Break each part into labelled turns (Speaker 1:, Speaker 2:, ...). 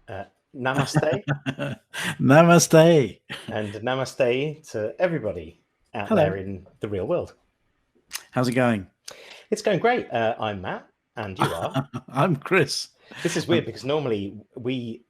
Speaker 1: Uh, Namaste,
Speaker 2: Namaste.
Speaker 1: and namaste to everybody out
Speaker 2: Hello.
Speaker 1: there in the real world.
Speaker 2: How's it going?
Speaker 1: It's going great. I'm Matt, and you are.
Speaker 2: I'm Chris.
Speaker 1: This is weird because normally we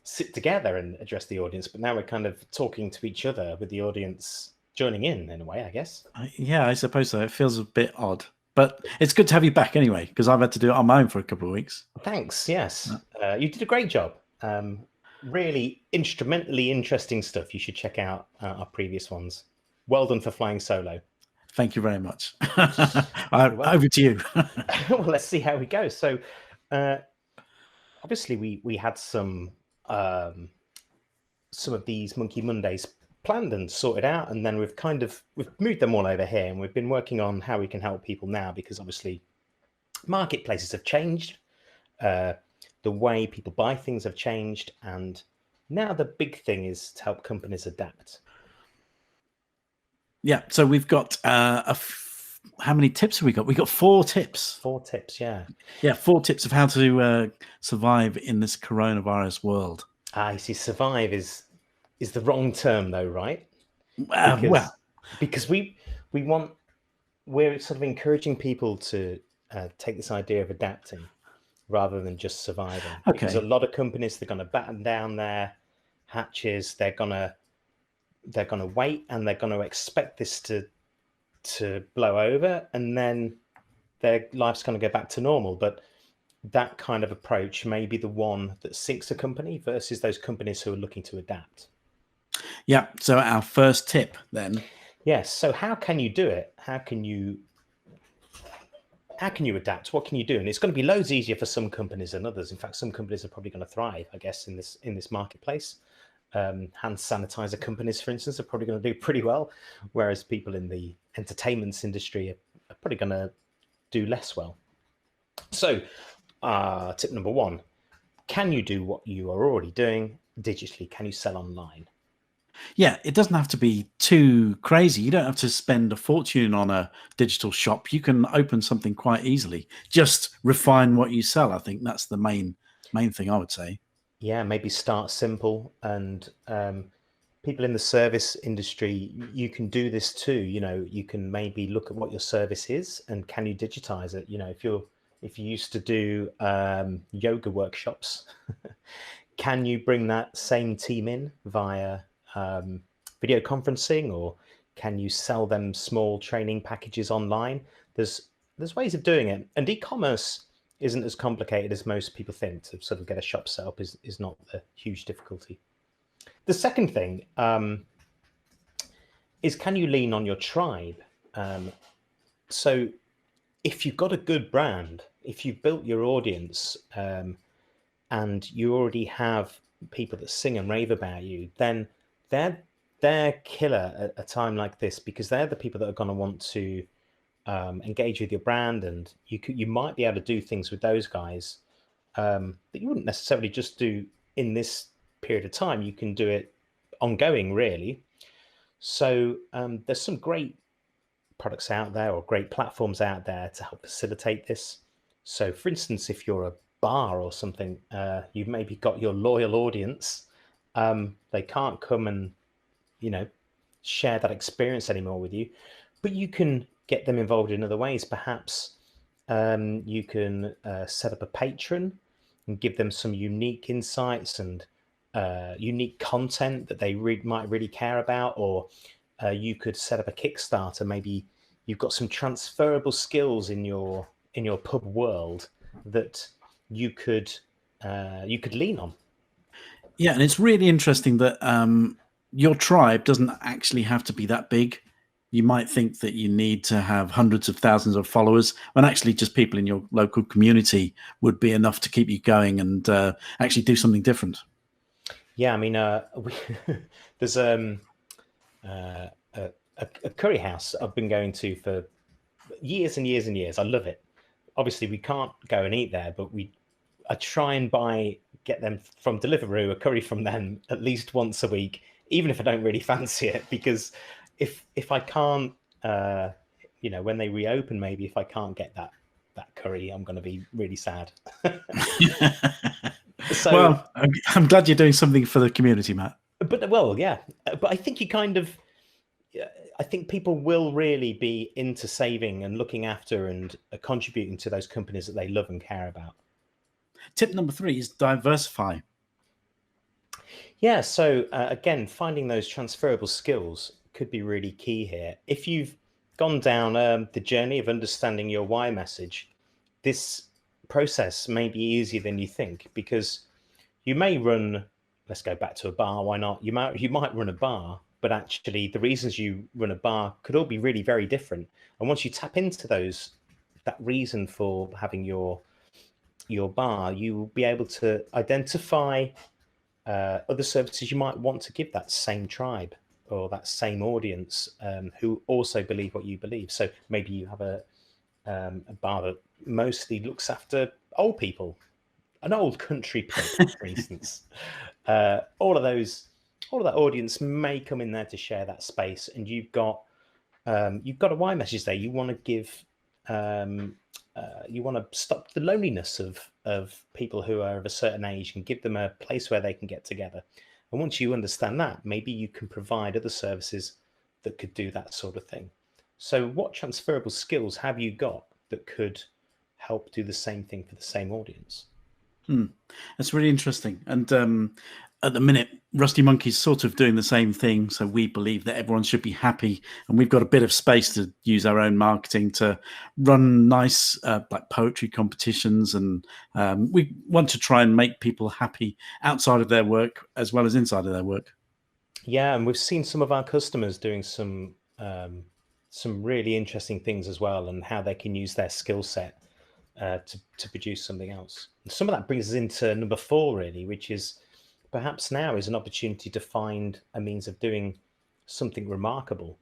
Speaker 1: sit together and address the audience, but now we're kind of talking to each other with the audience joining in a way, I guess.
Speaker 2: Yeah, I suppose so. It feels a bit odd, but it's good to have you back anyway, because I've had to do it on my own for a couple of weeks.
Speaker 1: Thanks. Yes, you did a great job. Really instrumentally interesting stuff. You should check out our previous ones. Well done for flying solo.
Speaker 2: Thank you very much.
Speaker 1: welcome.
Speaker 2: Over to you.
Speaker 1: Well, let's see how we go. So, obviously, we had some of these Monkey Mondays planned and sorted out, and then we've moved them all over here, and we've been working on how we can help people now because obviously marketplaces have changed, the way people buy things have changed, and now the big thing is to help companies adapt.
Speaker 2: Yeah, so we've got how many tips have we got? We got 4 tips.
Speaker 1: 4 tips, yeah.
Speaker 2: Yeah, 4 tips of how to survive in this coronavirus world.
Speaker 1: I see. Survive is the wrong term, though, right? Because we're sort of encouraging people to take this idea of adapting rather than just surviving.
Speaker 2: Okay.
Speaker 1: Because a lot of companies, they're going to batten down their hatches. They're going to wait, and they're going to expect this to blow over, and then their life's going to go back to normal. But that kind of approach may be the one that sinks a company versus those companies who are looking to adapt.
Speaker 2: Yeah. So our first tip then.
Speaker 1: Yes. So how can you do it? How can you adapt? What can you do? And it's going to be loads easier for some companies than others. In fact, some companies are probably going to thrive, I guess, in this marketplace. Hand sanitizer companies, for instance, are probably going to do pretty well, whereas people in the entertainment industry are probably going to do less well. So tip number 1, can you do what you are already doing digitally? Can you sell online?
Speaker 2: Yeah, it doesn't have to be too crazy. You don't have to spend a fortune on a digital shop. You can open something quite easily. Just refine what you sell. I think that's the main thing I would say.
Speaker 1: Yeah, maybe start simple. And people in the service industry, you can do this too. You can maybe look at what your service is and can you digitize it? If you used to do yoga workshops, can you bring that same team in via video conferencing, or can you sell them small training packages online? There's ways of doing it, and e-commerce isn't as complicated as most people think. To sort of get a shop set up is not the huge difficulty. The second thing is, can you lean on your tribe? So if you've got a good brand, if you've built your audience, and you already have people that sing and rave about you, then they're killer at a time like this, because they're the people that are going to want to engage with your brand, and you might be able to do things with those guys that you wouldn't necessarily just do in this period of time. You can do it ongoing, really. So there's some great products out there, or great platforms out there to help facilitate this. So for instance, if you're a bar or something, you've maybe got your loyal audience. They can't come and share that experience anymore with you, but you can get them involved in other ways. Perhaps you can set up a patron and give them some unique insights and unique content that they might really care about. Or you could set up a Kickstarter. Maybe you've got some transferable skills in your pub world that you could lean on.
Speaker 2: Yeah, and it's really interesting that your tribe doesn't actually have to be that big. You might think that you need to have hundreds of thousands of followers, when actually just people in your local community would be enough to keep you going and actually do something different.
Speaker 1: Yeah, I mean, there's a curry house I've been going to for years and years and years. I love it. Obviously, we can't go and eat there, but I try and get them from Deliveroo, a curry from them at least once a week, even if I don't really fancy it, because if I can't, when they reopen, maybe if I can't get that curry, I'm going to be really sad. So,
Speaker 2: Well, I'm glad you're doing something for the community, Matt.
Speaker 1: but well, yeah, but I think you kind of, I think people will really be into saving and looking after and contributing to those companies that they love and care about.
Speaker 2: Tip number 3 is diversify.
Speaker 1: Yeah, so again, finding those transferable skills could be really key here. If you've gone down the journey of understanding your why message, this process may be easier than you think, because you may run, let's go back to a bar, why not? You might run a bar, but actually the reasons you run a bar could all be really very different. And once you tap into that reason for having your bar, you will be able to identify other services you might want to give that same tribe or that same audience who also believe what you believe. So maybe you have a bar that mostly looks after old people, an old country pub, for instance. All of that audience may come in there to share that space, and you've got a why message there. You want to give, you want to stop the loneliness of people who are of a certain age and give them a place where they can get together. And once you understand that, maybe you can provide other services that could do that sort of thing. So, what transferable skills have you got that could help do the same thing for the same audience?
Speaker 2: That's really interesting. And at the minute, Rusty Monkey's sort of doing the same thing. So we believe that everyone should be happy, and we've got a bit of space to use our own marketing to run nice like poetry competitions, and we want to try and make people happy outside of their work as well as inside of their work.
Speaker 1: Yeah, and we've seen some of our customers doing some really interesting things as well, and how they can use their skill set to produce something else. And some of that brings us into number 4, really, which is perhaps now is an opportunity to find a means of doing something remarkable.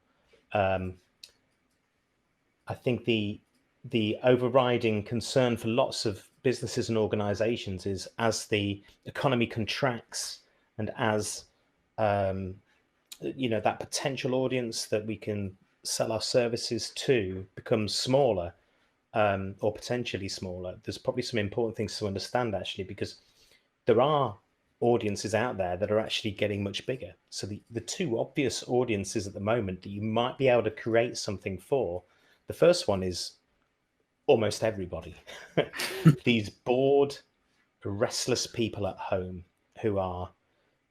Speaker 1: I think the overriding concern for lots of businesses and organizations is, as the economy contracts and as that potential audience that we can sell our services to becomes smaller, or potentially smaller, there's probably some important things to understand, actually, because there are audiences out there that are actually getting much bigger. So the two obvious audiences at the moment that you might be able to create something for, the first one is almost everybody. These bored, restless people at home who are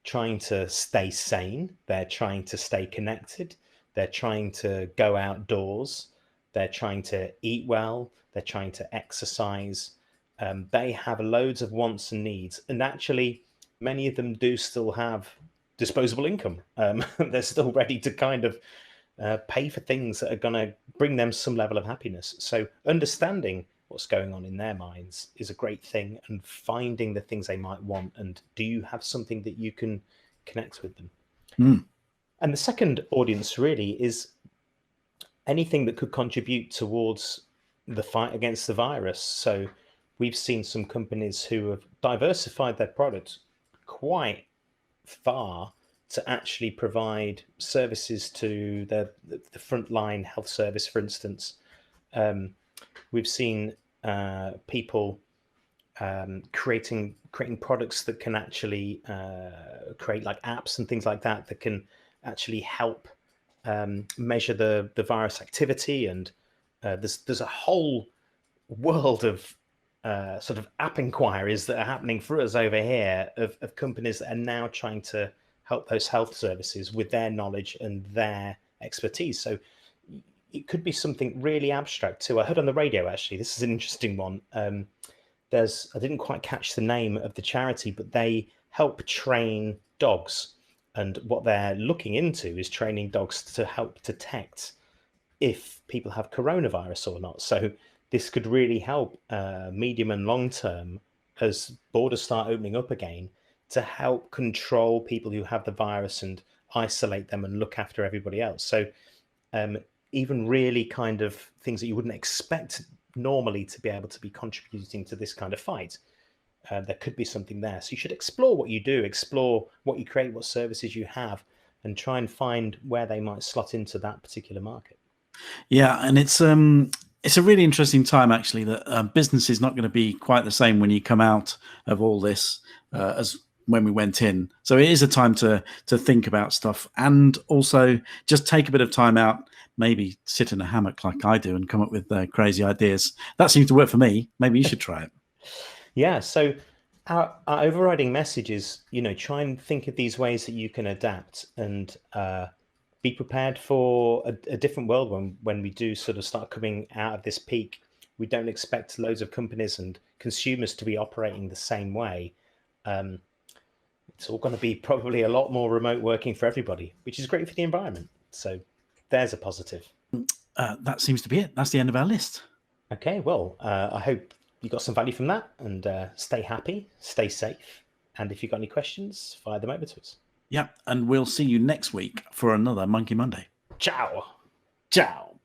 Speaker 1: trying to stay sane, they're trying to stay connected, they're trying to go outdoors, they're trying to eat well, they're trying to exercise. They have loads of wants and needs, and actually many of them do still have disposable income. They're still ready to kind of pay for things that are going to bring them some level of happiness. So understanding what's going on in their minds is a great thing, and finding the things they might want, and do you have something that you can connect with them. And the second audience really is anything that could contribute towards the fight against the virus. So we've seen some companies who have diversified their product quite far to actually provide services to the frontline health service, for instance. We've seen people creating products that can actually create like apps and things like that that can actually help measure the virus activity. And there's a whole world of sort of app inquiries that are happening for us over here of companies that are now trying to help those health services with their knowledge and their expertise. So it could be something really abstract too. I heard on the radio, actually, this is an interesting one. I didn't quite catch the name of the charity, but they help train dogs. And what they're looking into is training dogs to help detect if people have coronavirus or not. So this could really help medium and long term, as borders start opening up again, to help control people who have the virus and isolate them and look after everybody else. So even really kind of things that you wouldn't expect normally to be able to be contributing to this kind of fight, there could be something there. So you should explore what you do, explore what you create, what services you have, and try and find where they might slot into that particular market.
Speaker 2: Yeah, and it's It's a really interesting time, actually, that business is not going to be quite the same when you come out of all this as when we went in. So it is a time to think about stuff, and also just take a bit of time out, maybe sit in a hammock like I do and come up with crazy ideas. That seems to work for me. Maybe you should try it.
Speaker 1: Yeah. So our overriding message is, try and think of these ways that you can adapt and be prepared for a different world when we do sort of start coming out of this peak. We don't expect loads of companies and consumers to be operating the same way. It's all going to be probably a lot more remote working for everybody, which is great for the environment. So there's a positive.
Speaker 2: That seems to be it. That's the end of our list.
Speaker 1: Okay, well, I hope you got some value from that, and stay happy, stay safe. And if you've got any questions, fire them over to us.
Speaker 2: Yeah, and we'll see you next week for another Monkey Monday.
Speaker 1: Ciao.
Speaker 2: Ciao.